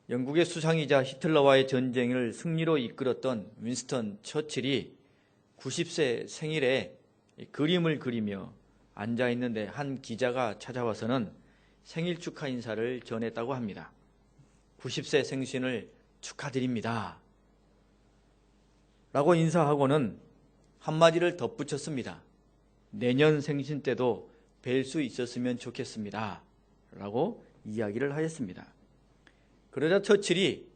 영국의 수상이자 히틀러와의 전쟁을 승리로 이끌었던 윈스턴 처칠이 90세 생일에 그림을 그리며 앉아있는데 한 기자가 찾아와서는 생일 축하 인사를 전했다고 합니다. 90세 생신을 축하드립니다 라고 인사하고는 한마디를 덧붙였습니다. 내년 생신 때도 뵐 수 있었으면 좋겠습니다 라고 이야기를 하였습니다. 그러자 처칠이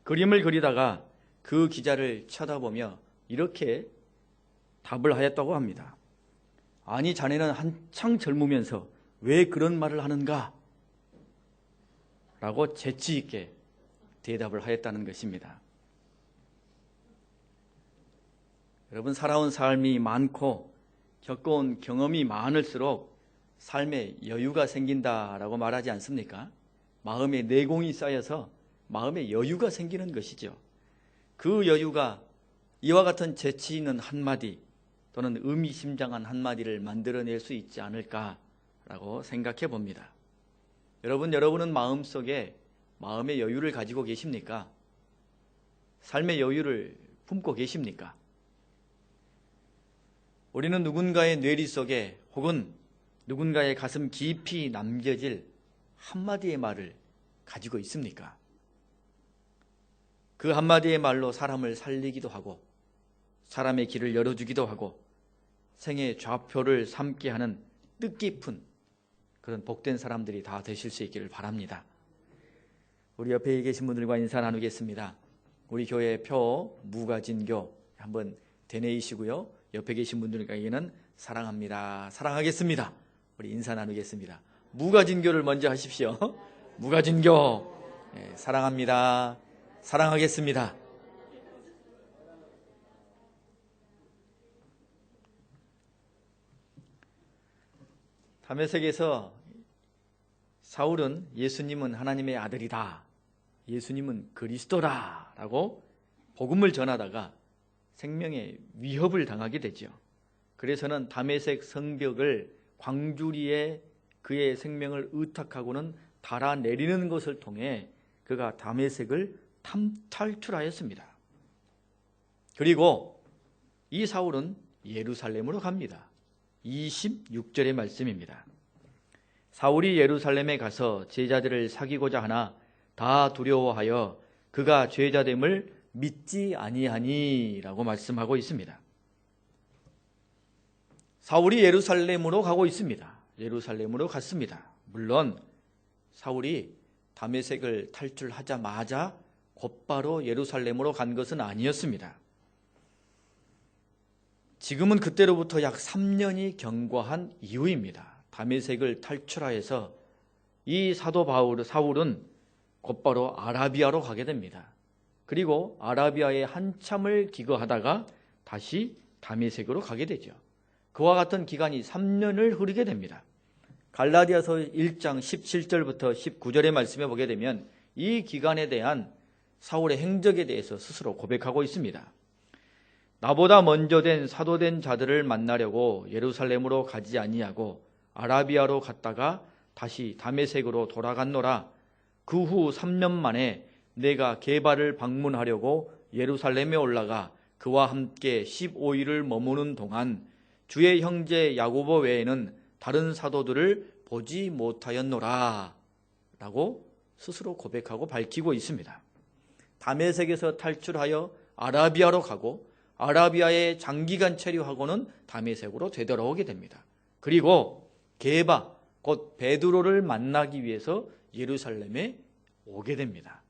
그림을 그리다가 그 기자를 쳐다보며 이렇게 답을 하였다고 합니다. 아니, 자네는 한창 젊으면서 왜 그런 말을 하는가? 라고 재치 있게 대답을 하였다는 것입니다. 여러분, 살아온 삶이 많고 겪어온 경험이 많을수록 삶에 여유가 생긴다라고 말하지 않습니까? 마음의 내공이 쌓여서 마음의 여유가 생기는 것이죠. 그 여유가 이와 같은 재치 있는 한마디 또는 의미심장한 한마디를 만들어낼 수 있지 않을까라고 생각해 봅니다. 여러분은 마음속에 마음의 여유를 가지고 계십니까? 삶의 여유를 품고 계십니까? 우리는 누군가의 뇌리 속에 혹은 누군가의 가슴 깊이 남겨질 한마디의 말을 가지고 있습니까? 그 한마디의 말로 사람을 살리기도 하고 사람의 길을 열어주기도 하고 생의 좌표를 삼게 하는 뜻깊은 그런 복된 사람들이 다 되실 수 있기를 바랍니다. 우리 옆에 계신 분들과 인사 나누겠습니다. 우리 교회 표 무가진교 한번 되뇌이시고요. 옆에 계신 분들에게는 사랑합니다, 사랑하겠습니다, 우리 인사 나누겠습니다. 무가진교를 먼저 하십시오. 무가진교, 네, 사랑합니다, 사랑하겠습니다. 다메섹에서 사울은 예수님은 하나님의 아들이다, 예수님은 그리스도다 라고 복음을 전하다가 생명의 위협을 당하게 되죠. 그래서는 다메섹 성벽을 광주리에 그의 생명을 의탁하고는 달아내리는 것을 통해 그가 다메섹을 탈출하였습니다. 그리고 이 사울은 예루살렘으로 갑니다. 26절의 말씀입니다. 사울이 예루살렘에 가서 제자들을 사귀고자 하나 다 두려워하여 그가 죄자됨을 믿지 아니하니 라고 말씀하고 있습니다. 사울이 예루살렘으로 가고 있습니다. 예루살렘으로 갔습니다. 물론 사울이 다메섹을 탈출하자마자 곧바로 예루살렘으로 간 것은 아니었습니다. 지금은 그때로부터 약 3년이 경과한 이후입니다. 다메섹을 탈출하여서 이 사도 사울은 곧바로 아라비아로 가게 됩니다. 그리고 아라비아에 한참을 기거하다가 다시 다메섹으로 가게 되죠. 그와 같은 기간이 3년을 흐르게 됩니다. 갈라디아서 1장 17절부터 19절의 말씀에 보게 되면 이 기간에 대한 사울의 행적에 대해서 스스로 고백하고 있습니다. 나보다 먼저 된 사도된 자들을 만나려고 예루살렘으로 가지 아니하고 아라비아로 갔다가 다시 다메섹으로 돌아갔노라. 그 후 3년 만에 내가 게바를 방문하려고 예루살렘에 올라가 그와 함께 15일을 머무는 동안 주의 형제 야고보 외에는 다른 사도들을 보지 못하였노라 라고 스스로 고백하고 밝히고 있습니다. 다메섹에서 탈출하여 아라비아로 가고 아라비아에 장기간 체류하고는 다메섹으로 되돌아오게 됩니다. 그리고 게바, 곧 베드로를 만나기 위해서 예루살렘에 오게 됩니다.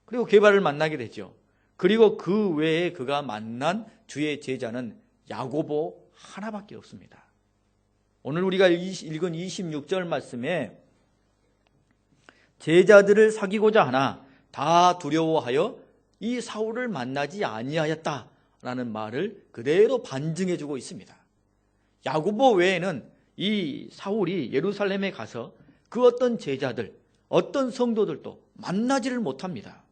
그리고 게바를 만나게 되죠. 그리고 그 외에 그가 만난 주의 제자는 야고보 하나밖에 없습니다. 오늘 우리가 읽은 26절 말씀에 제자들을 사귀고자 하나 다 두려워하여 이 사울을 만나지 아니하였다라는 말을 그대로 반증해주고 있습니다. 야고보 외에는 이 사울이 예루살렘에 가서 그 어떤 제자들, 어떤 성도들도 만나지를 못합니다.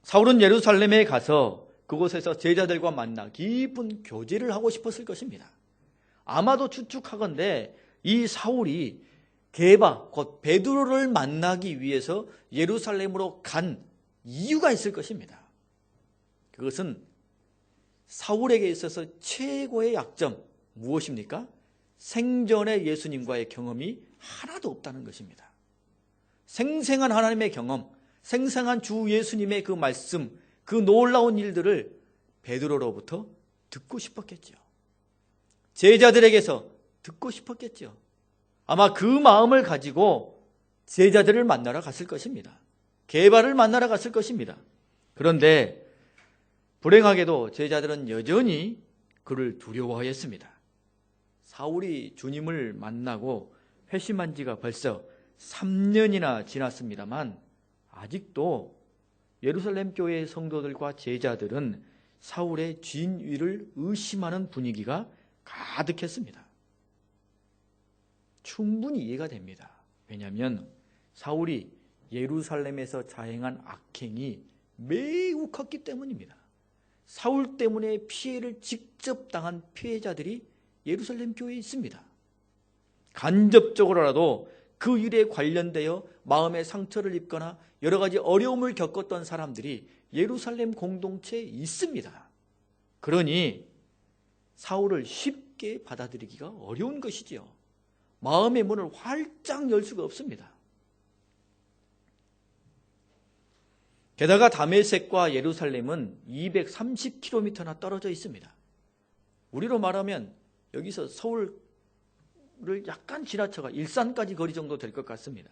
사울은 예루살렘에 가서 그곳에서 제자들과 만나 깊은 교제를 하고 싶었을 것입니다. 아마도 추측하건대 이 사울이 게바, 곧 베드로를 만나기 위해서 예루살렘으로 간 이유가 있을 것입니다. 그것은 사울에게 있어서 최고의 약점 무엇입니까? 생전에 예수님과의 경험이 하나도 없다는 것입니다. 생생한 하나님의 경험, 생생한 주 예수님의 그 말씀, 그 놀라운 일들을 베드로로부터 듣고 싶었겠죠. 제자들에게서 듣고 싶었겠죠. 아마 그 마음을 가지고 제자들을 만나러 갔을 것입니다. 게바를 만나러 갔을 것입니다. 그런데 불행하게도 제자들은 여전히 그를 두려워하였습니다. 사울이 주님을 만나고 회심한 지가 벌써 3년이나 지났습니다만 아직도 예루살렘 교회의 성도들과 제자들은 사울의 진위를 의심하는 분위기가 가득했습니다. 충분히 이해가 됩니다. 왜냐하면 사울이 예루살렘에서 자행한 악행이 매우 컸기 때문입니다. 사울 때문에 피해를 직접 당한 피해자들이 예루살렘 교회에 있습니다. 간접적으로라도 그 일에 관련되어 마음의 상처를 입거나 여러 가지 어려움을 겪었던 사람들이 예루살렘 공동체에 있습니다. 그러니 사울을 쉽게 받아들이기가 어려운 것이지요. 마음의 문을 활짝 열 수가 없습니다. 게다가 다메섹과 예루살렘은 230km나 떨어져 있습니다. 우리로 말하면 여기서 서울을 약간 지나쳐가 일산까지 거리 정도 될 것 같습니다.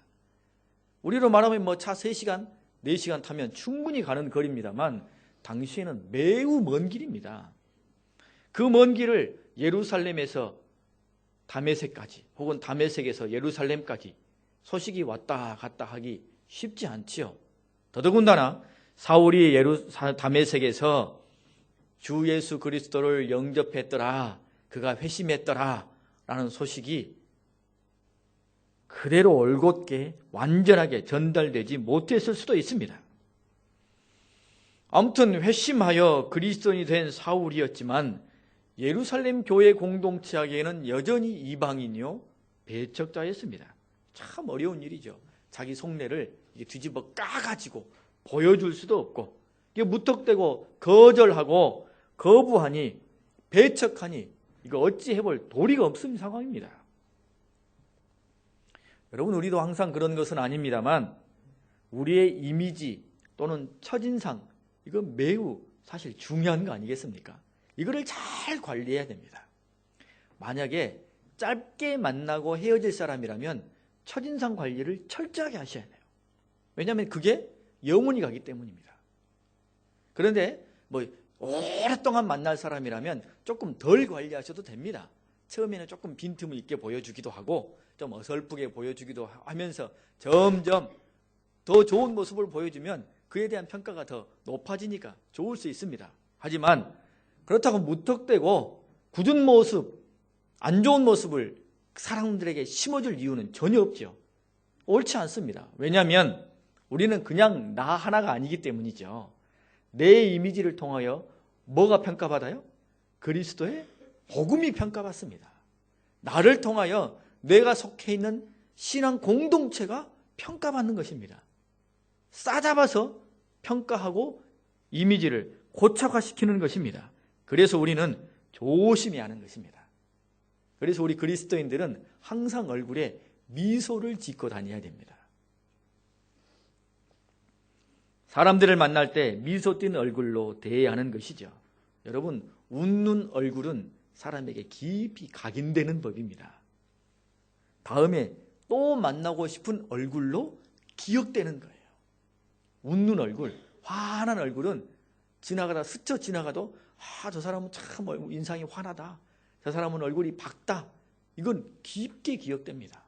우리로 말하면 뭐 차 3시간, 4시간 타면 충분히 가는 거리입니다만 당시에는 매우 먼 길입니다. 그 먼 길을 예루살렘에서 다메섹까지 혹은 다메섹에서 예루살렘까지 소식이 왔다 갔다 하기 쉽지 않지요. 더더군다나 사울이 다메섹에서 주 예수 그리스도를 영접했더라, 그가 회심했더라 라는 소식이 그대로 올곧게 완전하게 전달되지 못했을 수도 있습니다. 아무튼 회심하여 그리스도인이 된 사울이었지만 예루살렘 교회 공동체에게는 여전히 이방인이요 배척자였습니다. 참 어려운 일이죠. 자기 속내를 뒤집어 까가지고 보여줄 수도 없고 무턱대고 거절하고 거부하니 배척하니 이거 어찌 해볼 도리가 없는 상황입니다. 여러분, 우리도 항상 그런 것은 아닙니다만 우리의 이미지 또는 첫인상 이거 매우 사실 중요한 거 아니겠습니까? 이거를 잘 관리해야 됩니다. 만약에 짧게 만나고 헤어질 사람이라면 첫인상 관리를 철저하게 하셔야 돼요. 왜냐하면 그게 영원히 가기 때문입니다. 그런데 오랫동안 만날 사람이라면 조금 덜 관리하셔도 됩니다. 처음에는 조금 빈틈을 있게 보여주기도 하고 좀 어설프게 보여주기도 하면서 점점 더 좋은 모습을 보여주면 그에 대한 평가가 더 높아지니까 좋을 수 있습니다. 하지만 그렇다고 무턱대고 굳은 모습, 안 좋은 모습을 사람들에게 심어줄 이유는 전혀 없죠. 옳지 않습니다. 왜냐하면 우리는 그냥 나 하나가 아니기 때문이죠. 내 이미지를 통하여 뭐가 평가받아요? 그리스도의 복음이 평가받습니다. 나를 통하여 내가 속해 있는 신앙 공동체가 평가받는 것입니다. 싸잡아서 평가하고 이미지를 고착화시키는 것입니다. 그래서 우리는 조심해야 하는 것입니다. 그래서 우리 그리스도인들은 항상 얼굴에 미소를 짓고 다녀야 됩니다. 사람들을 만날 때 미소 띤 얼굴로 대해야 하는 것이죠. 여러분, 웃는 얼굴은 사람에게 깊이 각인되는 법입니다. 다음에 또 만나고 싶은 얼굴로 기억되는 거예요. 웃는 얼굴, 환한 얼굴은 지나가다 스쳐 지나가도 저 사람은 참 인상이 환하다. 저 사람은 얼굴이 밝다. 이건 깊게 기억됩니다.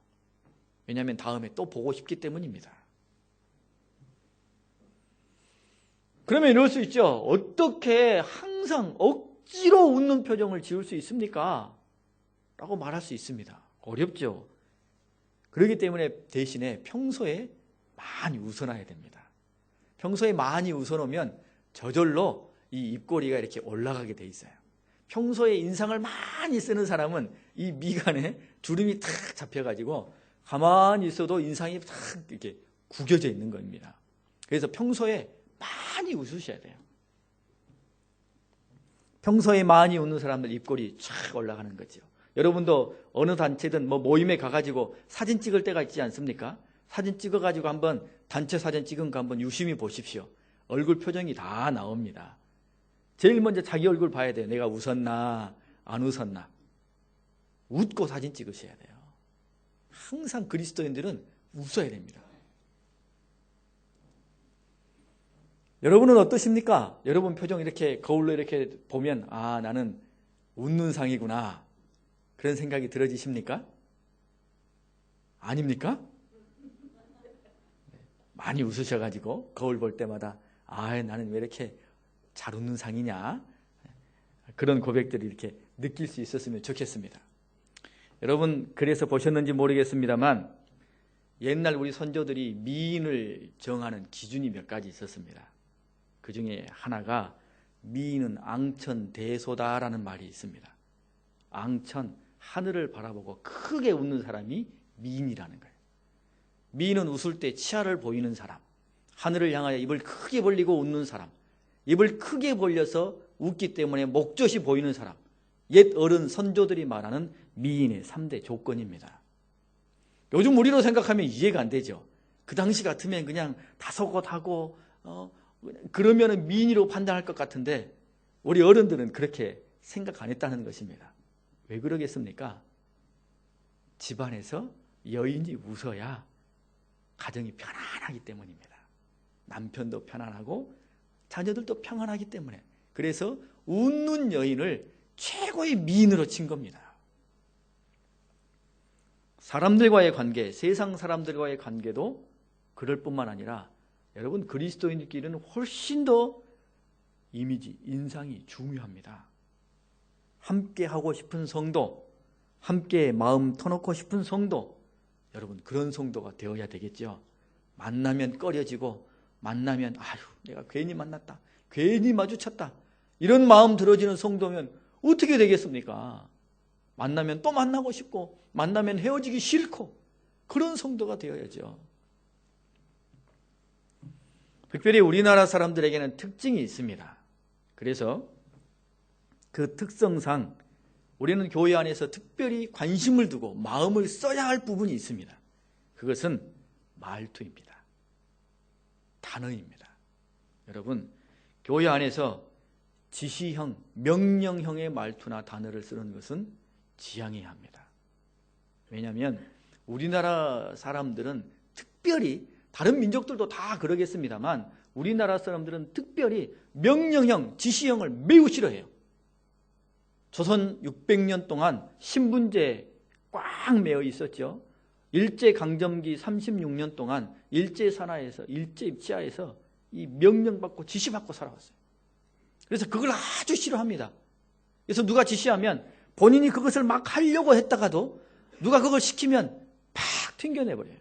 왜냐하면 다음에 또 보고 싶기 때문입니다. 그러면 이럴 수 있죠. 어떻게 항상 억지로 웃는 표정을 지을 수 있습니까? 라고 말할 수 있습니다. 어렵죠. 그렇기 때문에 대신에 평소에 많이 웃어놔야 됩니다. 평소에 많이 웃어놓으면 저절로 이 입꼬리가 이렇게 올라가게 돼 있어요. 평소에 인상을 많이 쓰는 사람은 이 미간에 주름이 탁 잡혀가지고 가만히 있어도 인상이 탁 이렇게 구겨져 있는 겁니다. 그래서 평소에 많이 웃으셔야 돼요. 평소에 많이 웃는 사람들 입꼬리 쫙 올라가는 거죠. 여러분도 어느 단체든 뭐 모임에 가가지고 사진 찍을 때가 있지 않습니까? 사진 찍어가지고 한번 단체 사진 찍은 거 한번 유심히 보십시오. 얼굴 표정이 다 나옵니다. 제일 먼저 자기 얼굴 봐야 돼요. 내가 웃었나 안 웃었나. 웃고 사진 찍으셔야 돼요. 항상 그리스도인들은 웃어야 됩니다. 여러분은 어떠십니까? 여러분 표정 이렇게 거울로 이렇게 보면 아, 나는 웃는 상이구나. 그런 생각이 들어지십니까? 아닙니까? 많이 웃으셔가지고 거울 볼 때마다 아, 나는 왜 이렇게 잘 웃는 상이냐? 그런 고백들을 이렇게 느낄 수 있었으면 좋겠습니다. 여러분 그래서 보셨는지 모르겠습니다만 옛날 우리 선조들이 미인을 정하는 기준이 몇 가지 있었습니다. 그 중에 하나가 미인은 앙천대소다라는 말이 있습니다. 앙천, 하늘을 바라보고 크게 웃는 사람이 미인이라는 거예요. 미인은 웃을 때 치아를 보이는 사람, 하늘을 향하여 입을 크게 벌리고 웃는 사람, 입을 크게 벌려서 웃기 때문에 목젖이 보이는 사람, 옛 어른 선조들이 말하는 미인의 3대 조건입니다. 요즘 우리로 생각하면 이해가 안 되죠. 그 당시 같으면 그냥 다소곳하고 그러면 미인으로 판단할 것 같은데 우리 어른들은 그렇게 생각 안 했다는 것입니다. 왜 그러겠습니까? 집안에서 여인이 웃어야 가정이 편안하기 때문입니다. 남편도 편안하고 자녀들도 평안하기 때문에. 그래서 웃는 여인을 최고의 미인으로 친 겁니다. 사람들과의 관계, 세상 사람들과의 관계도 그럴 뿐만 아니라 여러분 그리스도인들끼리는 훨씬 더 이미지, 인상이 중요합니다. 함께 하고 싶은 성도, 함께 마음 터놓고 싶은 성도, 여러분 그런 성도가 되어야 되겠죠. 만나면 꺼려지고 만나면 아유 내가 괜히 만났다, 괜히 마주쳤다 이런 마음 들어지는 성도면 어떻게 되겠습니까? 만나면 또 만나고 싶고 만나면 헤어지기 싫고 그런 성도가 되어야죠. 특별히 우리나라 사람들에게는 특징이 있습니다. 그래서 그 특성상 우리는 교회 안에서 특별히 관심을 두고 마음을 써야 할 부분이 있습니다. 그것은 말투입니다. 단어입니다. 여러분 교회 안에서 지시형, 명령형의 말투나 단어를 쓰는 것은 지양해야 합니다. 왜냐하면 우리나라 사람들은 특별히 다른 민족들도 다 그러겠습니다만 우리나라 사람들은 특별히 명령형, 지시형을 매우 싫어해요. 조선 600년 동안 신분제에 꽉 매여 있었죠. 일제강점기 36년 동안 일제산하에서, 일제입치하에서 이 명령받고 지시받고 살아왔어요. 그래서 그걸 아주 싫어합니다. 그래서 누가 지시하면 본인이 그것을 막 하려고 했다가도 누가 그걸 시키면 팍 튕겨내버려요.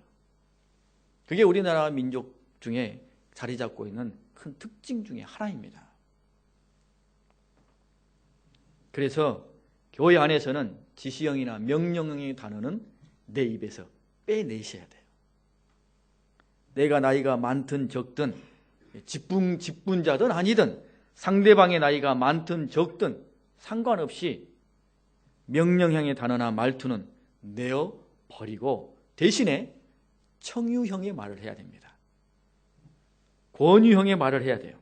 그게 우리나라 민족 중에 자리 잡고 있는 큰 특징 중에 하나입니다. 그래서 교회 안에서는 지시형이나 명령형의 단어는 내 입에서 빼내셔야 돼요. 내가 나이가 많든 적든 직분자든 아니든 상대방의 나이가 많든 적든 상관없이 명령형의 단어나 말투는 내어버리고 대신에 청유형의 말을 해야 됩니다. 권유형의 말을 해야 돼요.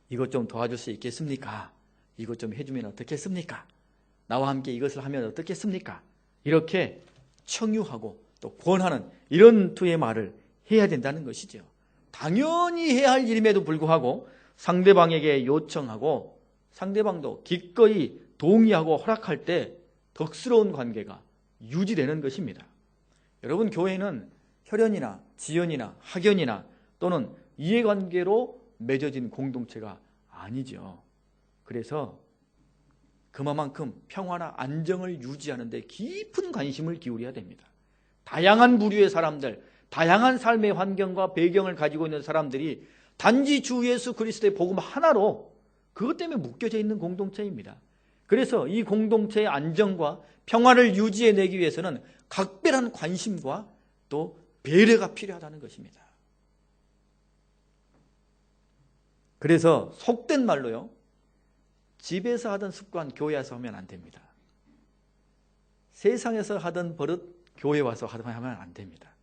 이것 좀 도와줄 수 있겠습니까? 이것 좀 해주면 어떻겠습니까? 나와 함께 이것을 하면 어떻겠습니까? 이렇게 청유하고 또 권하는 이런 투의 말을 해야 된다는 것이죠. 당연히 해야 할 일임에도 불구하고 상대방에게 요청하고 상대방도 기꺼이 동의하고 허락할 때 덕스러운 관계가 유지되는 것입니다. 여러분 교회는 혈연이나 지연이나 학연이나 또는 이해관계로 맺어진 공동체가 아니죠. 그래서 그만큼 평화나 안정을 유지하는 데 깊은 관심을 기울여야 됩니다. 다양한 부류의 사람들, 다양한 삶의 환경과 배경을 가지고 있는 사람들이 단지 주 예수 그리스도의 복음 하나로 그것 때문에 묶여져 있는 공동체입니다. 그래서 이 공동체의 안정과 평화를 유지해내기 위해서는 각별한 관심과 또 배려가 필요하다는 것입니다. 그래서 속된 말로요, 집에서 하던 습관 교회에서 하면 안 됩니다. 세상에서 하던 버릇 교회 와서 하면 안 됩니다.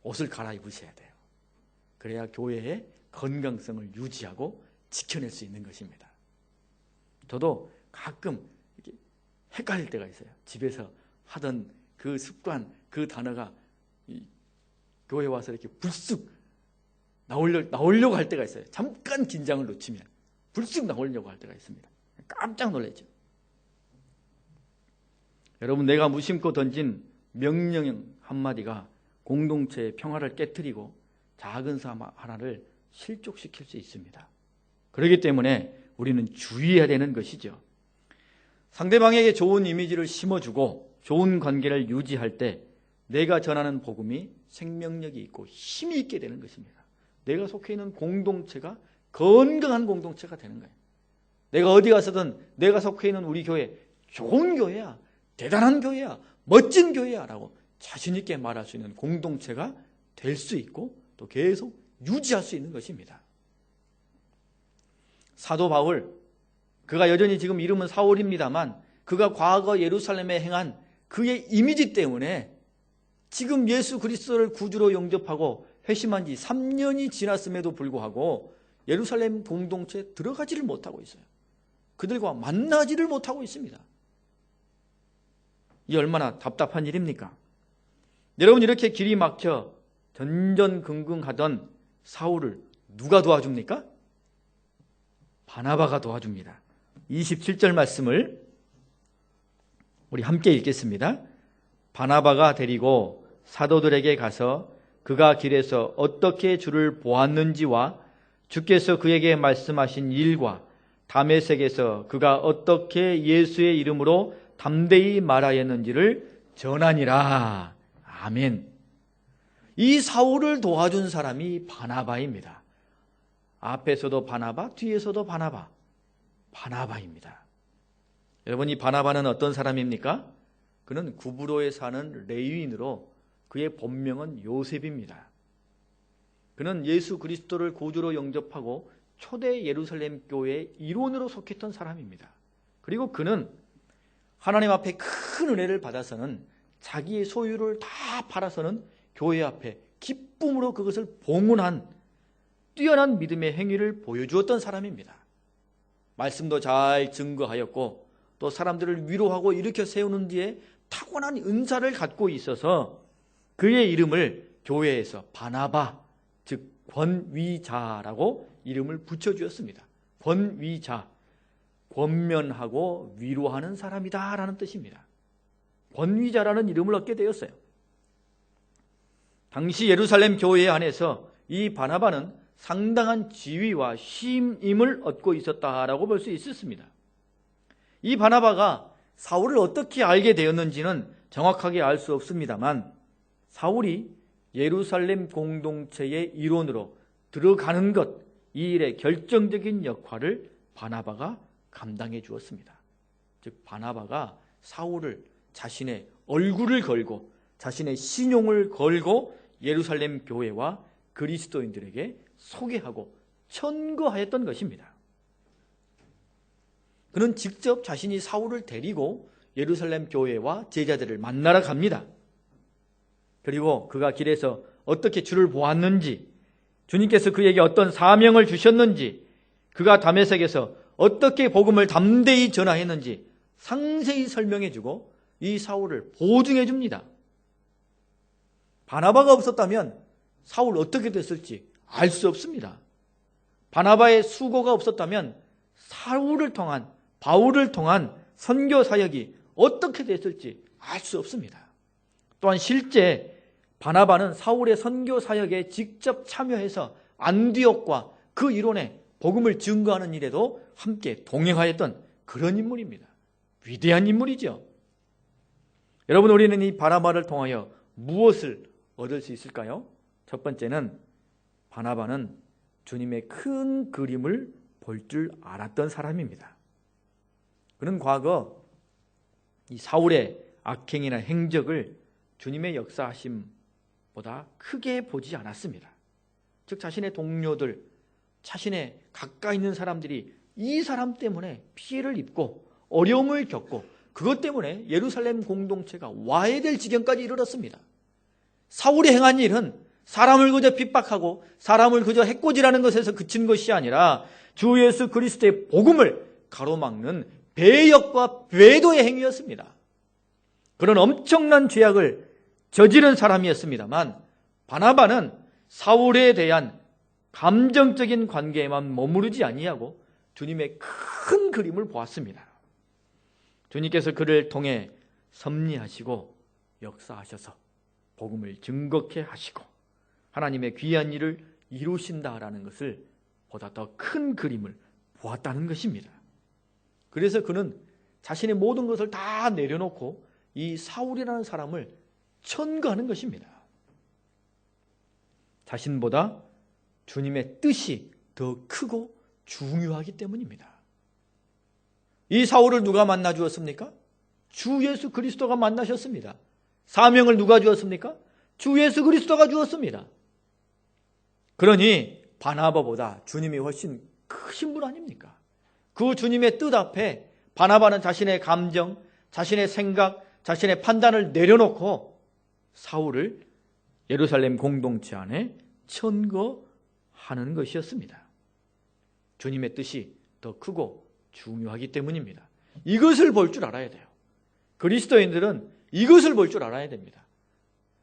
옷을 갈아입으셔야 돼요. 그래야 교회의 건강성을 유지하고 지켜낼 수 있는 것입니다. 저도 가끔 이렇게 헷갈릴 때가 있어요. 집에서 하던 그 습관, 그 단어가 교회 와서 이렇게 불쑥 나오려고 할 때가 있어요. 잠깐 긴장을 놓치면 불쑥 나오려고 할 때가 있습니다. 깜짝 놀라죠. 여러분, 내가 무심코 던진 명령 한마디가 공동체의 평화를 깨트리고 작은 삶 하나를 실족시킬 수 있습니다. 그렇기 때문에 우리는 주의해야 되는 것이죠. 상대방에게 좋은 이미지를 심어주고 좋은 관계를 유지할 때 내가 전하는 복음이 생명력이 있고 힘이 있게 되는 것입니다. 내가 속해 있는 공동체가 건강한 공동체가 되는 거예요. 내가 어디 가서든 내가 속해 있는 우리 교회 좋은 교회야, 대단한 교회야, 멋진 교회야 라고 자신 있게 말할 수 있는 공동체가 될 수 있고 또 계속 유지할 수 있는 것입니다. 사도 바울, 그가 여전히 지금 이름은 사울입니다만 그가 과거 예루살렘에 행한 그의 이미지 때문에 지금 예수 그리스도를 구주로 영접하고 회심한 지 3년이 지났음에도 불구하고 예루살렘 공동체에 들어가지를 못하고 있어요. 그들과 만나지를 못하고 있습니다. 이 얼마나 답답한 일입니까? 여러분, 이렇게 길이 막혀 전전긍긍하던 사울을 누가 도와줍니까? 바나바가 도와줍니다. 27절 말씀을 우리 함께 읽겠습니다. 바나바가 데리고 사도들에게 가서 그가 길에서 어떻게 주를 보았는지와 주께서 그에게 말씀하신 일과 다메섹에서 그가 어떻게 예수의 이름으로 담대히 말하였는지를 전하니라. 아멘. 이 사울을 도와준 사람이 바나바입니다. 앞에서도 바나바, 뒤에서도 바나바. 바나바입니다. 여러분, 이 바나바는 어떤 사람입니까? 그는 구브로에 사는 레위인으로 그의 본명은 요셉입니다. 그는 예수 그리스도를 구주로 영접하고 초대 예루살렘 교회의 일원으로 속했던 사람입니다. 그리고 그는 하나님 앞에 큰 은혜를 받아서는 자기의 소유를 다 팔아서는 교회 앞에 기쁨으로 그것을 봉헌한 뛰어난 믿음의 행위를 보여주었던 사람입니다. 말씀도 잘 증거하였고 또 사람들을 위로하고 일으켜 세우는 뒤에 타고난 은사를 갖고 있어서 그의 이름을 교회에서 바나바, 즉 권위자라고 이름을 붙여주었습니다. 권위자, 권면하고 위로하는 사람이다 라는 뜻입니다. 권위자라는 이름을 얻게 되었어요. 당시 예루살렘 교회 안에서 이 바나바는 상당한 지위와 힘임을 얻고 있었다라고 볼 수 있었습니다. 이 바나바가 사울을 어떻게 알게 되었는지는 정확하게 알 수 없습니다만 사울이 예루살렘 공동체의 일원으로 들어가는 것, 이 일의 결정적인 역할을 바나바가 감당해 주었습니다. 즉 바나바가 사울을 자신의 얼굴을 걸고 자신의 신용을 걸고 예루살렘 교회와 그리스도인들에게 소개하고 천거하였던 것입니다. 그는 직접 자신이 사울을 데리고 예루살렘 교회와 제자들을 만나러 갑니다. 그리고 그가 길에서 어떻게 주를 보았는지, 주님께서 그에게 어떤 사명을 주셨는지, 그가 다메섹에서 어떻게 복음을 담대히 전하였는지 상세히 설명해주고 이 사울을 보증해 줍니다. 바나바가 없었다면 사울 어떻게 됐을지 알 수 없습니다. 바나바의 수고가 없었다면 사울을 통한, 바울을 통한 선교 사역이 어떻게 됐을지 알 수 없습니다. 또한 실제 바나바는 사울의 선교 사역에 직접 참여해서 안디옥과 그 이론에 복음을 증거하는 일에도 함께 동행하였던 그런 인물입니다. 위대한 인물이죠. 여러분, 우리는 이 바나바를 통하여 무엇을 얻을 수 있을까요? 첫 번째는 바나바는 주님의 큰 그림을 볼 줄 알았던 사람입니다. 그는 과거 이 사울의 악행이나 행적을 주님의 역사하심보다 크게 보지 않았습니다. 즉 자신의 동료들, 자신의 가까이 있는 사람들이 이 사람 때문에 피해를 입고 어려움을 겪고 그것 때문에 예루살렘 공동체가 와해될 지경까지 이르렀습니다. 사울이 행한 일은 사람을 그저 핍박하고 사람을 그저 해코지라는 것에서 그친 것이 아니라 주 예수 그리스도의 복음을 가로막는 배역과 배도의 행위였습니다. 그런 엄청난 죄악을 저지른 사람이었습니다만 바나바는 사울에 대한 감정적인 관계에만 머무르지 아니하고 주님의 큰 그림을 보았습니다. 주님께서 그를 통해 섭리하시고 역사하셔서 복음을 증거케 하시고 하나님의 귀한 일을 이루신다라는 것을 보다 더 큰 그림을 보았다는 것입니다. 그래서 그는 자신의 모든 것을 다 내려놓고 이 사울이라는 사람을 천거하는 것입니다. 자신보다 주님의 뜻이 더 크고 중요하기 때문입니다. 이 사울을 누가 만나 주었습니까? 주 예수 그리스도가 만나셨습니다. 사명을 누가 주었습니까? 주 예수 그리스도가 주었습니다. 그러니 바나바보다 주님이 훨씬 크신 분 아닙니까? 그 주님의 뜻 앞에 바나바는 자신의 감정, 자신의 생각, 자신의 판단을 내려놓고 사울을 예루살렘 공동체 안에 천거하는 것이었습니다. 주님의 뜻이 더 크고 중요하기 때문입니다. 이것을 볼 줄 알아야 돼요. 그리스도인들은 이것을 볼 줄 알아야 됩니다.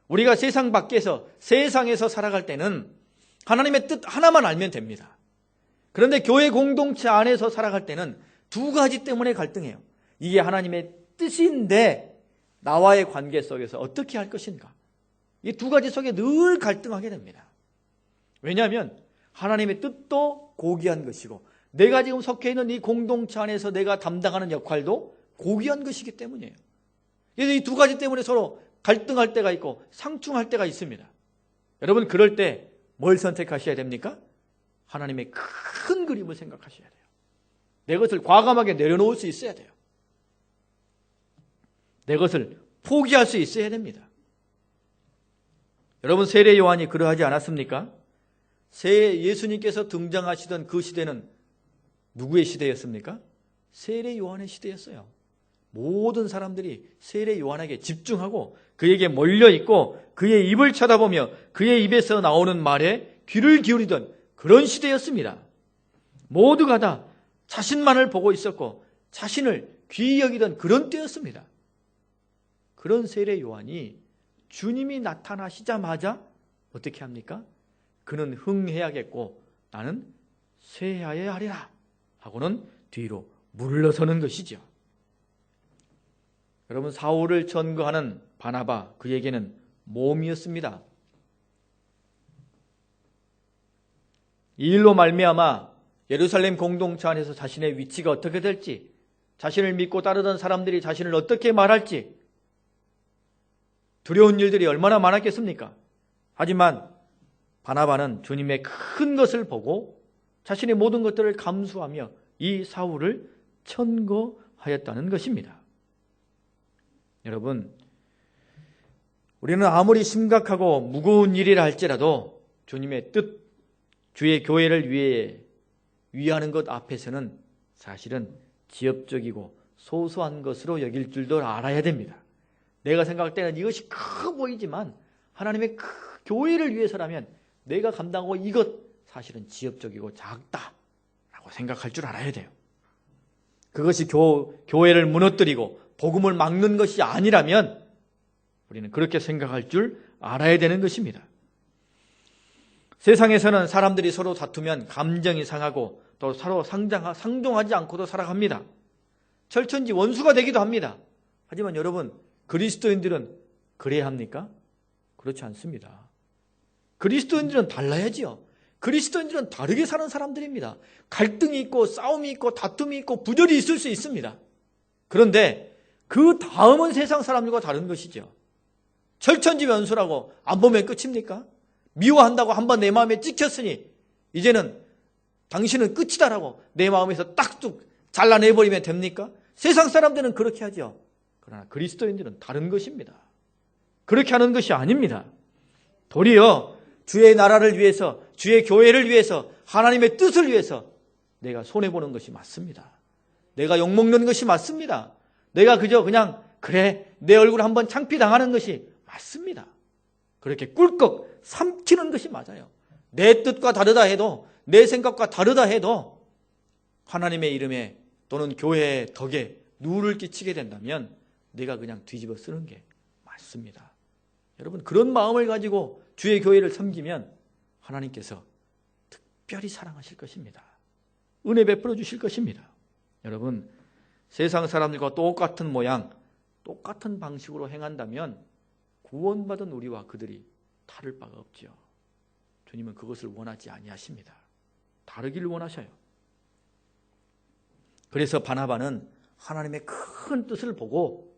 우리가 세상 밖에서 세상에서 살아갈 때는 하나님의 뜻 하나만 알면 됩니다. 그런데 교회 공동체 안에서 살아갈 때는 두 가지 때문에 갈등해요. 이게 하나님의 뜻인데 나와의 관계 속에서 어떻게 할 것인가. 이 두 가지 속에 늘 갈등하게 됩니다. 왜냐하면 하나님의 뜻도 고귀한 것이고 내가 지금 속해 있는 이 공동체 안에서 내가 담당하는 역할도 고귀한 것이기 때문이에요. 그래서 이 두 가지 때문에 서로 갈등할 때가 있고 상충할 때가 있습니다. 여러분 그럴 때 뭘 선택하셔야 됩니까? 하나님의 큰 그림을 생각하셔야 돼요. 내 것을 과감하게 내려놓을 수 있어야 돼요. 내 것을 포기할 수 있어야 됩니다. 여러분 세례 요한이 그러하지 않았습니까? 예수님께서 등장하시던 그 시대는 누구의 시대였습니까? 세례 요한의 시대였어요. 모든 사람들이 세례 요한에게 집중하고 그에게 몰려있고 그의 입을 쳐다보며 그의 입에서 나오는 말에 귀를 기울이던 그런 시대였습니다. 모두가 다 자신만을 보고 있었고 자신을 귀히 여기던 그런 때였습니다. 그런 세례 요한이 주님이 나타나시자마자 어떻게 합니까? 그는 흥해야겠고 나는 쇠하여야 하리라 하고는 뒤로 물러서는 것이죠. 여러분 사울을 천거하는 바나바 그에게는 모험이었습니다. 이 일로 말미암아 예루살렘 공동체 안에서 자신의 위치가 어떻게 될지, 자신을 믿고 따르던 사람들이 자신을 어떻게 말할지 두려운 일들이 얼마나 많았겠습니까? 하지만 바나바는 주님의 큰 것을 보고 자신의 모든 것들을 감수하며 이 사울을 천거하였다는 것입니다. 여러분, 우리는 아무리 심각하고 무거운 일이라 할지라도 주님의 뜻, 주의 교회를 위하는 것 앞에서는 사실은 지엽적이고 소소한 것으로 여길 줄도 알아야 됩니다. 내가 생각할 때는 이것이 커 보이지만 하나님의 교회를 위해서라면 내가 감당하고 이것 사실은 지엽적이고 작다라고 생각할 줄 알아야 돼요. 그것이 교회를 무너뜨리고 복음을 막는 것이 아니라면 우리는 그렇게 생각할 줄 알아야 되는 것입니다. 세상에서는 사람들이 서로 다투면 감정이 상하고 또 서로 상종하지 않고도 살아갑니다. 철천지 원수가 되기도 합니다. 하지만 여러분 그리스도인들은 그래야 합니까? 그렇지 않습니다. 그리스도인들은 달라야지요. 그리스도인들은 다르게 사는 사람들입니다. 갈등이 있고 싸움이 있고 다툼이 있고 부절이 있을 수 있습니다. 그런데 그 다음은 세상 사람들과 다른 것이죠. 철천지 원수라고 안 보면 끝입니까? 미워한다고 한번 내 마음에 찍혔으니 이제는 당신은 끝이다라고 내 마음에서 딱둑 잘라내버리면 됩니까? 세상 사람들은 그렇게 하죠. 그러나 그리스도인들은 다른 것입니다. 그렇게 하는 것이 아닙니다. 도리어 주의 나라를 위해서, 주의 교회를 위해서, 하나님의 뜻을 위해서 내가 손해보는 것이 맞습니다. 내가 욕먹는 것이 맞습니다. 내가 그냥 그래 내 얼굴 한번 창피당하는 것이 맞습니다. 그렇게 꿀꺽 삼키는 것이 맞아요. 내 뜻과 다르다 해도, 내 생각과 다르다 해도 하나님의 이름에 또는 교회의 덕에 누를 끼치게 된다면 내가 그냥 뒤집어 쓰는 게 맞습니다. 여러분, 그런 마음을 가지고 주의 교회를 섬기면 하나님께서 특별히 사랑하실 것입니다. 은혜 베풀어 주실 것입니다. 여러분, 세상 사람들과 똑같은 모양, 똑같은 방식으로 행한다면 구원받은 우리와 그들이 다를 바가 없지요. 주님은 그것을 원하지 아니하십니다. 다르기를 원하셔요. 그래서 바나바는 하나님의 큰 뜻을 보고,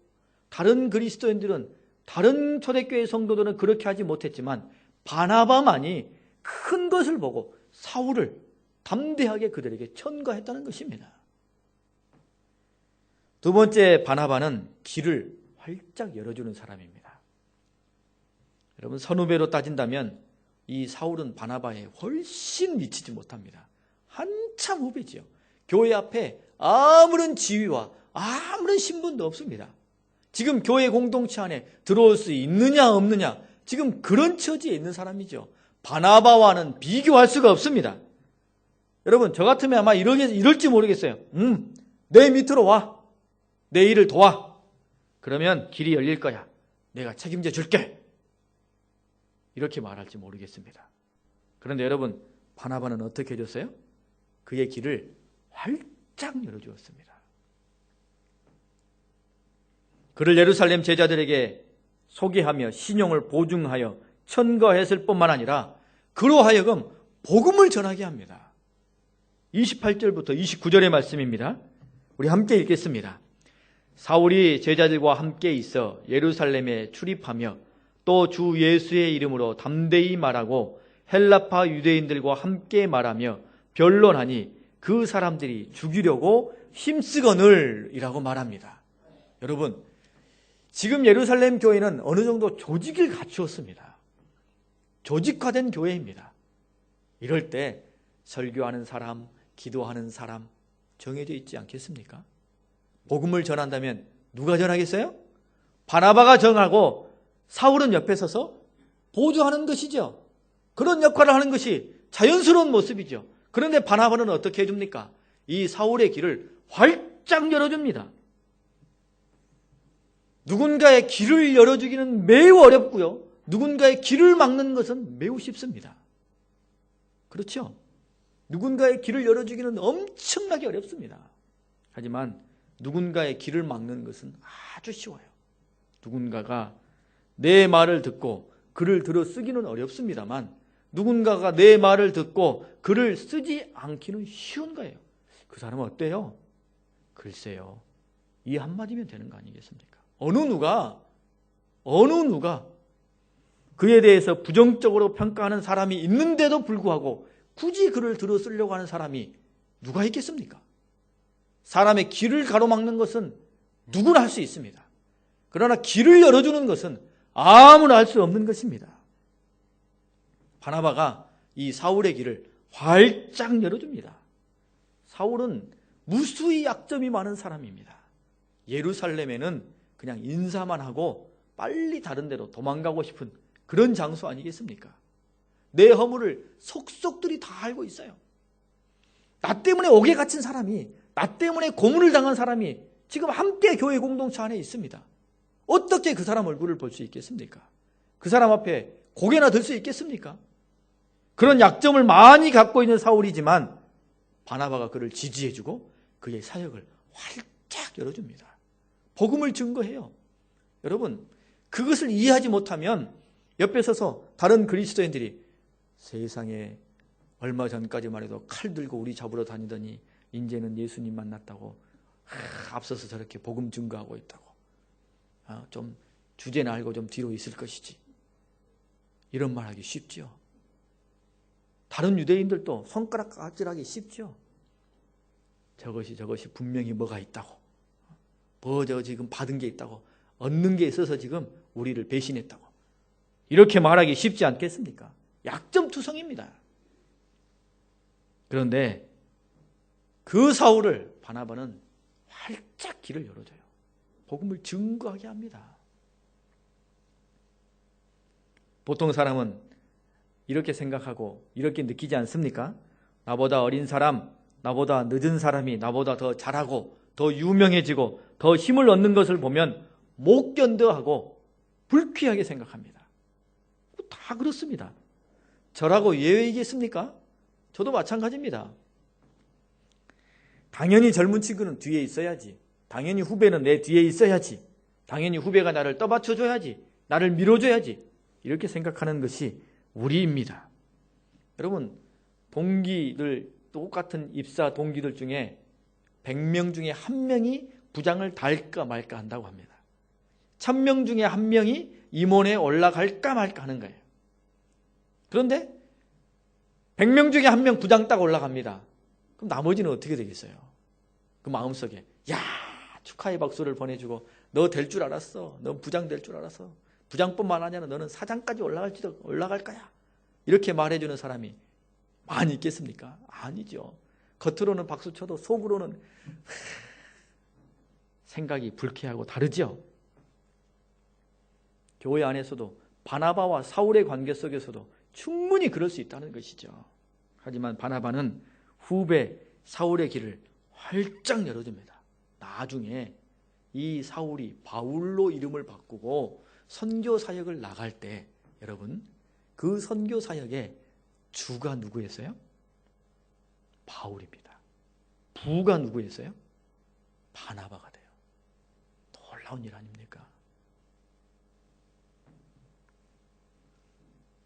다른 그리스도인들은, 다른 초대교회 성도들은 그렇게 하지 못했지만 바나바만이 큰 것을 보고 사울을 담대하게 그들에게 천거했다는 것입니다. 두 번째, 바나바는 길을 활짝 열어주는 사람입니다. 여러분, 선후배로 따진다면 이 사울은 바나바에 훨씬 미치지 못합니다. 한참 후배지요. 교회 앞에 아무런 지위와 아무런 신분도 없습니다. 지금 교회 공동체 안에 들어올 수 있느냐 없느냐, 지금 그런 처지에 있는 사람이죠. 바나바와는 비교할 수가 없습니다. 여러분, 저 같으면 아마 이럴지 모르겠어요. 내 밑으로 와. 내 일을 도와. 그러면 길이 열릴 거야. 내가 책임져 줄게. 이렇게 말할지 모르겠습니다. 그런데 여러분, 바나바는 어떻게 해줬어요? 그의 길을 활짝 열어주었습니다. 그를 예루살렘 제자들에게 소개하며 신용을 보증하여 천거했을 뿐만 아니라 그로 하여금 복음을 전하게 합니다. 28절부터 29절의 말씀입니다. 우리 함께 읽겠습니다. 사울이 제자들과 함께 있어 예루살렘에 출입하며 또 주 예수의 이름으로 담대히 말하고 헬라파 유대인들과 함께 말하며 변론하니 그 사람들이 죽이려고 힘쓰거늘 이라고 말합니다. 여러분, 지금 예루살렘 교회는 어느 정도 조직을 갖추었습니다. 조직화된 교회입니다. 이럴 때 설교하는 사람, 기도하는 사람 정해져 있지 않겠습니까? 복음을 전한다면 누가 전하겠어요? 바나바가 전하고 사울은 옆에 서서 보조하는 것이죠. 그런 역할을 하는 것이 자연스러운 모습이죠. 그런데 바나바는 어떻게 해줍니까? 이 사울의 길을 활짝 열어줍니다. 누군가의 길을 열어주기는 매우 어렵고요. 누군가의 길을 막는 것은 매우 쉽습니다. 그렇죠? 누군가의 길을 열어주기는 엄청나게 어렵습니다. 하지만 누군가의 길을 막는 것은 아주 쉬워요. 누군가가 내 말을 듣고 글을 들어 쓰기는 어렵습니다만 누군가가 내 말을 듣고 글을 쓰지 않기는 쉬운 거예요. 그 사람은 어때요? 글쎄요, 이 한마디면 되는 거 아니겠습니까? 어느 누가 그에 대해서 부정적으로 평가하는 사람이 있는데도 불구하고 굳이 글을 들어 쓰려고 하는 사람이 누가 있겠습니까? 사람의 길을 가로막는 것은 누구나 할 수 있습니다. 그러나 길을 열어주는 것은 아무나 할 수 없는 것입니다. 바나바가 이 사울의 길을 활짝 열어줍니다. 사울은 무수히 약점이 많은 사람입니다. 예루살렘에는 그냥 인사만 하고 빨리 다른 데로 도망가고 싶은 그런 장소 아니겠습니까? 내 허물을 속속들이 다 알고 있어요. 나 때문에 옥에 갇힌 사람이, 나 때문에 고문을 당한 사람이 지금 함께 교회 공동체 안에 있습니다. 어떻게 그 사람 얼굴을 볼 수 있겠습니까? 그 사람 앞에 고개나 들 수 있겠습니까? 그런 약점을 많이 갖고 있는 사울이지만 바나바가 그를 지지해주고 그의 사역을 활짝 열어줍니다. 복음을 증거해요. 여러분, 그것을 이해하지 못하면 옆에 서서 다른 그리스도인들이 세상에 얼마 전까지만 해도 칼 들고 우리 잡으러 다니더니 이제는 예수님 만났다고 앞서서 저렇게 복음 증거하고 있다고, 좀 주제나 알고 좀 뒤로 있을 것이지, 이런 말 하기 쉽죠. 다른 유대인들도 손가락 까질하기 쉽죠. 저것이 분명히 뭐가 있다고. 지금 받은 게 있다고, 얻는 게 있어서 지금 우리를 배신했다고 이렇게 말하기 쉽지 않겠습니까? 약점투성입니다. 그런데 그 사울을 바나바는 활짝 길을 열어줘요. 복음을 증거하게 합니다. 보통 사람은 이렇게 생각하고 이렇게 느끼지 않습니까? 나보다 어린 사람, 나보다 늦은 사람이 나보다 더 잘하고 더 유명해지고 더 힘을 얻는 것을 보면 못 견뎌하고 불쾌하게 생각합니다. 다 그렇습니다. 저라고 예외이겠습니까? 저도 마찬가지입니다. 당연히 젊은 친구는 뒤에 있어야지. 당연히 후배는 내 뒤에 있어야지. 당연히 후배가 나를 떠받쳐줘야지. 나를 밀어줘야지. 이렇게 생각하는 것이 우리입니다. 여러분, 동기들, 똑같은 입사 동기들 중에 100명 중에 1명이 부장을 달까 말까 한다고 합니다. 1000명 중에 1명이 임원에 올라갈까 말까 하는 거예요. 그런데 100명 중에 1명 부장 딱 올라갑니다. 그럼 나머지는 어떻게 되겠어요? 그 마음속에 야, 축하의 박수를 보내주고 너 될 줄 알았어. 너 부장 될 줄 알았어. 부장뿐만 아니라 너는 사장까지 올라갈 거야. 이렇게 말해주는 사람이 많이 있겠습니까? 아니죠. 겉으로는 박수 쳐도 속으로는 생각이 불쾌하고 다르죠. 교회 안에서도 바나바와 사울의 관계 속에서도 충분히 그럴 수 있다는 것이죠. 하지만 바나바는 후배 사울의 길을 활짝 열어줍니다. 나중에 이 사울이 바울로 이름을 바꾸고 선교 사역을 나갈 때 여러분, 그 선교 사역의 주가 누구였어요? 바울입니다. 부가 누구였어요? 바나바가 돼요. 놀라운 일 아닙니까?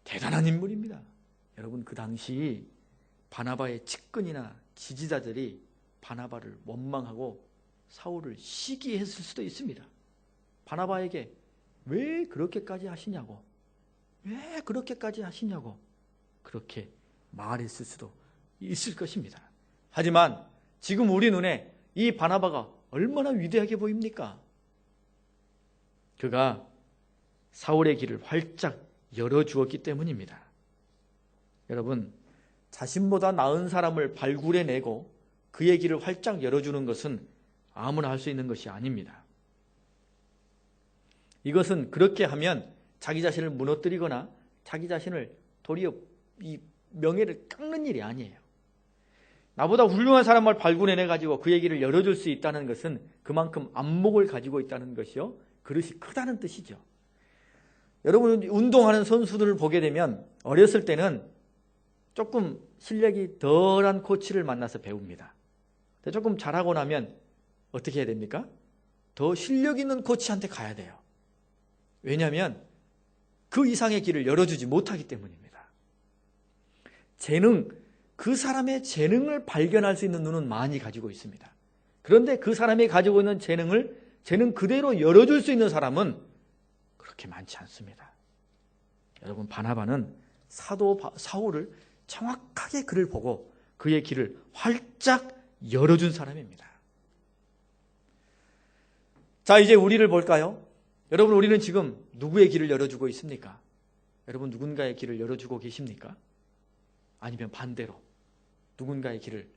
대단한 인물입니다. 여러분, 그 당시 바나바의 측근이나 지지자들이 바나바를 원망하고 사울을 시기했을 수도 있습니다. 바나바에게 왜 그렇게까지 하시냐고, 왜 그렇게까지 하시냐고 그렇게 말했을 수도 있을 것입니다. 하지만 지금 우리 눈에 이 바나바가 얼마나 위대하게 보입니까? 그가 사울의 길을 활짝 열어주었기 때문입니다. 여러분, 자신보다 나은 사람을 발굴해내고 그의 길을 활짝 열어주는 것은 아무나 할 수 있는 것이 아닙니다. 이것은 그렇게 하면 자기 자신을 무너뜨리거나 자기 자신을 도리어 이 명예를 깎는 일이 아니에요. 나보다 훌륭한 사람을 발굴해내가지고 그의 길을 열어줄 수 있다는 것은 그만큼 안목을 가지고 있다는 것이요, 그릇이 크다는 뜻이죠. 여러분, 운동하는 선수들을 보게 되면 어렸을 때는 조금 실력이 덜한 코치를 만나서 배웁니다. 조금 잘하고 나면 어떻게 해야 됩니까? 더 실력 있는 코치한테 가야 돼요. 왜냐하면 그 이상의 길을 열어주지 못하기 때문입니다. 재능, 그 사람의 재능을 발견할 수 있는 눈은 많이 가지고 있습니다. 그런데 그 사람이 가지고 있는 재능 그대로 열어줄 수 있는 사람은 그렇게 많지 않습니다. 여러분, 바나바는 사도 사울을 정확하게 그를 보고 그의 길을 활짝 열어준 사람입니다. 자, 이제 우리를 볼까요? 여러분, 우리는 지금 누구의 길을 열어주고 있습니까? 여러분, 누군가의 길을 열어주고 계십니까? 아니면 반대로 누군가의 길을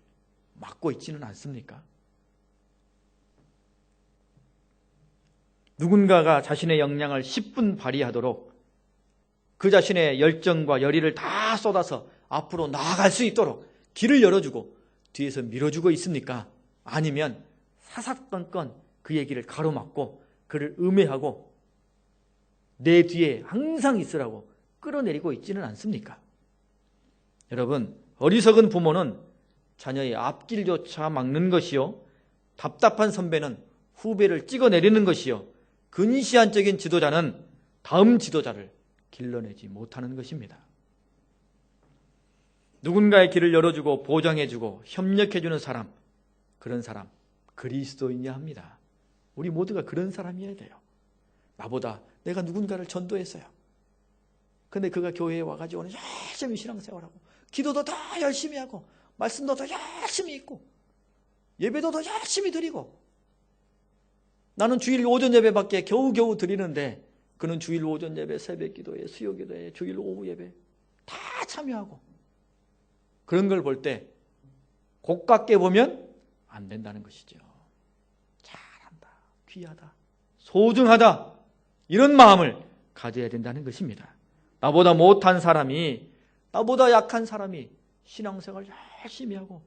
막고 있지는 않습니까? 누군가가 자신의 역량을 10분 발휘하도록 그 자신의 열정과 열의를 다 쏟아서 앞으로 나아갈 수 있도록 길을 열어주고 뒤에서 밀어주고 있습니까? 아니면 사사건건 그의 길을 가로막고 그를 음해하고 내 뒤에 항상 있으라고 끌어내리고 있지는 않습니까? 여러분, 어리석은 부모는 자녀의 앞길조차 막는 것이요, 답답한 선배는 후배를 찍어내리는 것이요, 근시안적인 지도자는 다음 지도자를 길러내지 못하는 것입니다. 누군가의 길을 열어주고 보장해주고 협력해주는 사람, 그런 사람 그리스도인이야 합니다. 우리 모두가 그런 사람이어야 돼요. 나보다 내가 누군가를 전도했어요. 근데 그가 교회에 와가지고 오늘 열심히 신앙생활하고 기도도 더 열심히 하고 말씀도 더 열심히 읽고 예배도 더 열심히 드리고 나는 주일 오전 예배밖에 겨우겨우 드리는데 그는 주일 오전 예배, 새벽 기도에, 수요 기도에, 주일 오후 예배 다 참여하고, 그런 걸 볼 때 고깝게 보면 안 된다는 것이죠. 잘한다, 귀하다, 소중하다, 이런 마음을 가져야 된다는 것입니다. 나보다 못한 사람이, 나보다 약한 사람이 신앙생활 열심히 하고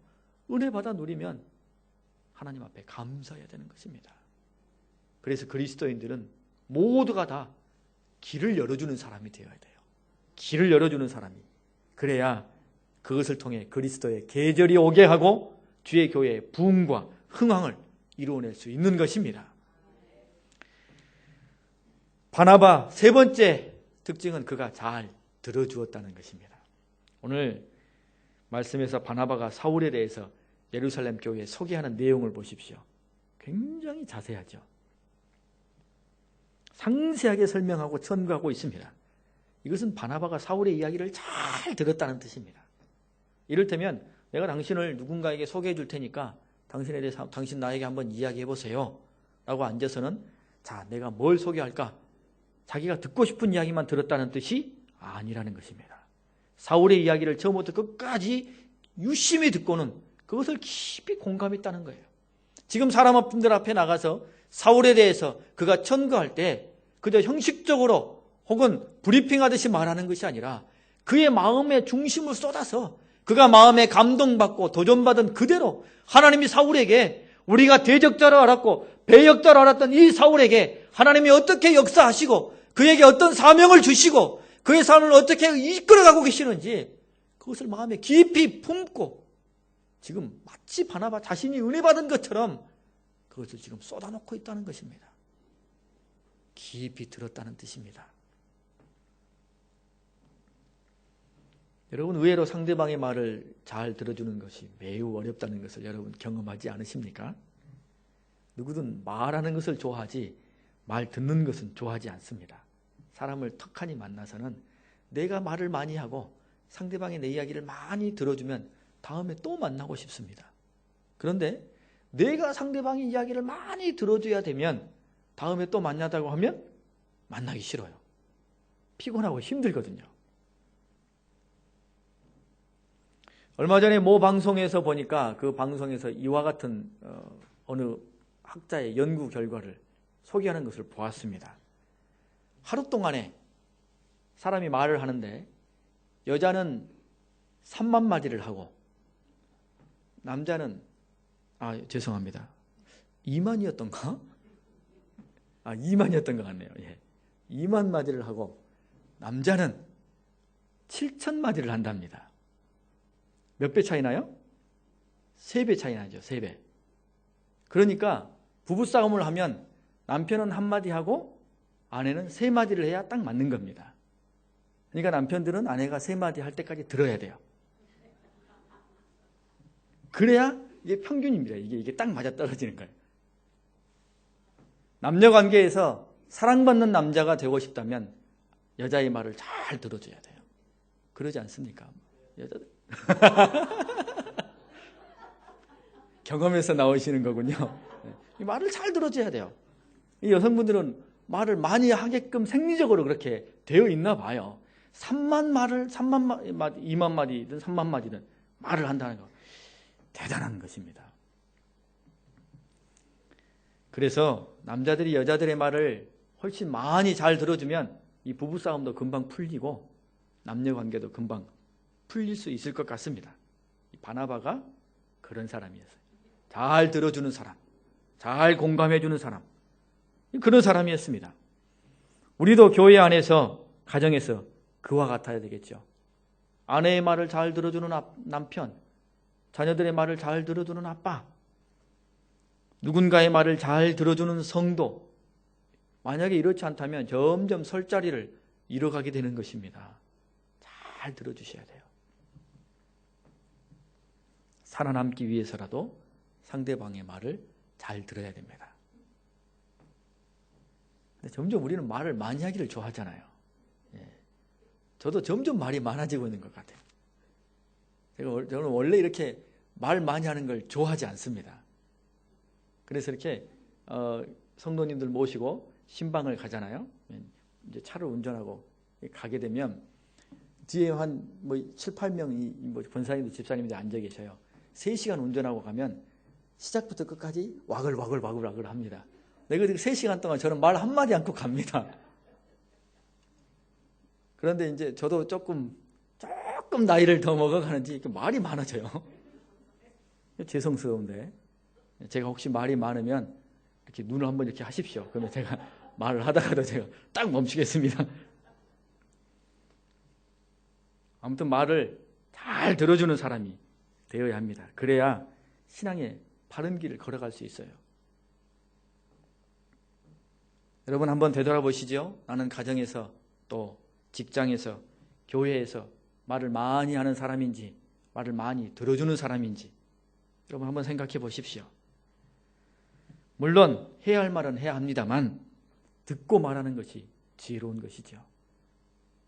은혜 받아 누리면 하나님 앞에 감사해야 되는 것입니다. 그래서 그리스도인들은 모두가 다 길을 열어주는 사람이 되어야 돼요. 길을 열어주는 사람이. 그래야 그것을 통해 그리스도의 계절이 오게 하고 주의 교회의 부흥과 흥황을 이루어낼 수 있는 것입니다. 바나바 세 번째 특징은 그가 잘 들어주었다는 것입니다. 오늘 말씀에서 바나바가 사울에 대해서 예루살렘 교회에 소개하는 내용을 보십시오. 굉장히 자세하죠. 상세하게 설명하고 전거하고 있습니다. 이것은 바나바가 사울의 이야기를 잘 들었다는 뜻입니다. 이를테면 내가 당신을 누군가에게 소개해 줄 테니까 당신에 대해서 당신 나에게 한번 이야기해 보세요 라고 앉아서는 자, 내가 뭘 소개할까? 자기가 듣고 싶은 이야기만 들었다는 뜻이 아니라는 것입니다. 사울의 이야기를 처음부터 끝까지 유심히 듣고는 그것을 깊이 공감했다는 거예요. 지금 사람들 앞에 나가서 사울에 대해서 그가 천거할 때 그저 형식적으로 혹은 브리핑하듯이 말하는 것이 아니라 그의 마음의 중심을 쏟아서 그가 마음에 감동받고 도전받은 그대로 하나님이 사울에게, 우리가 대적자로 알았고 배역자로 알았던 이 사울에게 하나님이 어떻게 역사하시고 그에게 어떤 사명을 주시고 그의 삶을 어떻게 이끌어가고 계시는지 그것을 마음에 깊이 품고 지금 마치 바나바 자신이 은혜 받은 것처럼 그것을 지금 쏟아놓고 있다는 것입니다. 깊이 들었다는 뜻입니다. 여러분, 의외로 상대방의 말을 잘 들어주는 것이 매우 어렵다는 것을 여러분 경험하지 않으십니까? 누구든 말하는 것을 좋아하지 말 듣는 것은 좋아하지 않습니다. 사람을 턱하니 만나서는 내가 말을 많이 하고 상대방의 내 이야기를 많이 들어주면 다음에 또 만나고 싶습니다. 그런데 내가 상대방의 이야기를 많이 들어줘야 되면 다음에 또 만나자고 하면 만나기 싫어요. 피곤하고 힘들거든요. 얼마 전에 모 방송에서 보니까 그 방송에서 이와 같은 어느 학자의 연구 결과를 소개하는 것을 보았습니다. 하루 동안에 사람이 말을 하는데 여자는 3만 마디를 하고 남자는 죄송합니다. 2만이었던가? 2만이었던 것 같네요. 예. 2만 마디를 하고 남자는 7천 마디를 한답니다. 몇 배 차이 나요? 3배 차이 나죠. 3배. 그러니까 부부싸움을 하면 남편은 한마디 하고 아내는 3마디를 해야 딱 맞는 겁니다. 그러니까 남편들은 아내가 3마디 할 때까지 들어야 돼요. 그래야 이게 평균입니다. 이게 딱 맞아떨어지는 거예요. 남녀 관계에서 사랑받는 남자가 되고 싶다면 여자의 말을 잘 들어줘야 돼요. 그러지 않습니까? 여자들 경험에서 나오시는 거군요. 이 말을 잘 들어줘야 돼요. 이 여성분들은 말을 많이 하게끔 생리적으로 그렇게 되어 있나 봐요. 3만 마디, 2만 마디든 3만 마디든 말을 한다는 거 대단한 것입니다. 그래서 남자들이 여자들의 말을 훨씬 많이 잘 들어주면 이 부부싸움도 금방 풀리고 남녀관계도 금방 풀릴 수 있을 것 같습니다. 바나바가 그런 사람이었어요. 잘 들어주는 사람, 잘 공감해주는 사람, 그런 사람이었습니다. 우리도 교회 안에서, 가정에서 그와 같아야 되겠죠. 아내의 말을 잘 들어주는 남편, 자녀들의 말을 잘 들어주는 아빠, 누군가의 말을 잘 들어주는 성도. 만약에 이렇지 않다면 점점 설 자리를 잃어가게 되는 것입니다. 잘 들어주셔야 돼요. 살아남기 위해서라도 상대방의 말을 잘 들어야 됩니다. 근데 점점 우리는 말을 많이 하기를 좋아하잖아요. 예. 저도 점점 말이 많아지고 있는 것 같아요. 저는 원래 이렇게 말 많이 하는 걸 좋아하지 않습니다. 그래서 이렇게 성도님들 모시고 신방을 가잖아요. 이제 차를 운전하고 가게 되면 뒤에 한 뭐 7, 8명이 뭐 권사님들 집사님들이 앉아 계셔요. 3시간 운전하고 가면 시작부터 끝까지 와글와글 합니다. 내가 3시간 동안 저는 말 한마디 않고 갑니다. 그런데 이제 저도 조금 나이를 더 먹어가는지 말이 많아져요. 죄송스러운데 제가 혹시 말이 많으면 이렇게 눈을 한번 이렇게 하십시오. 그러면 제가 말을 하다가도 제가 딱 멈추겠습니다. 아무튼 말을 잘 들어주는 사람이 되어야 합니다. 그래야 신앙의 바른 길을 걸어갈 수 있어요. 여러분 한번 되돌아보시죠. 나는 가정에서 또 직장에서 교회에서 말을 많이 하는 사람인지 말을 많이 들어주는 사람인지 여러분 한번 생각해 보십시오. 물론 해야 할 말은 해야 합니다만 듣고 말하는 것이 지혜로운 것이죠.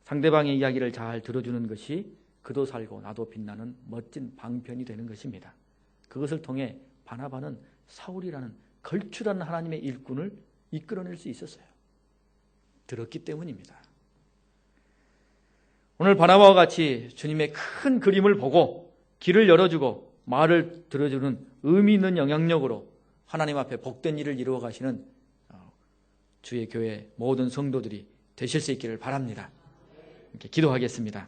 상대방의 이야기를 잘 들어주는 것이 그도 살고 나도 빛나는 멋진 방편이 되는 것입니다. 그것을 통해 바나바는 사울이라는 걸출한 하나님의 일꾼을 이끌어낼 수 있었어요. 들었기 때문입니다. 오늘 바나바와 같이 주님의 큰 그림을 보고 길을 열어주고 말을 들어주는 의미 있는 영향력으로 하나님 앞에 복된 일을 이루어 가시는 주의 교회 모든 성도들이 되실 수 있기를 바랍니다. 이렇게 기도하겠습니다.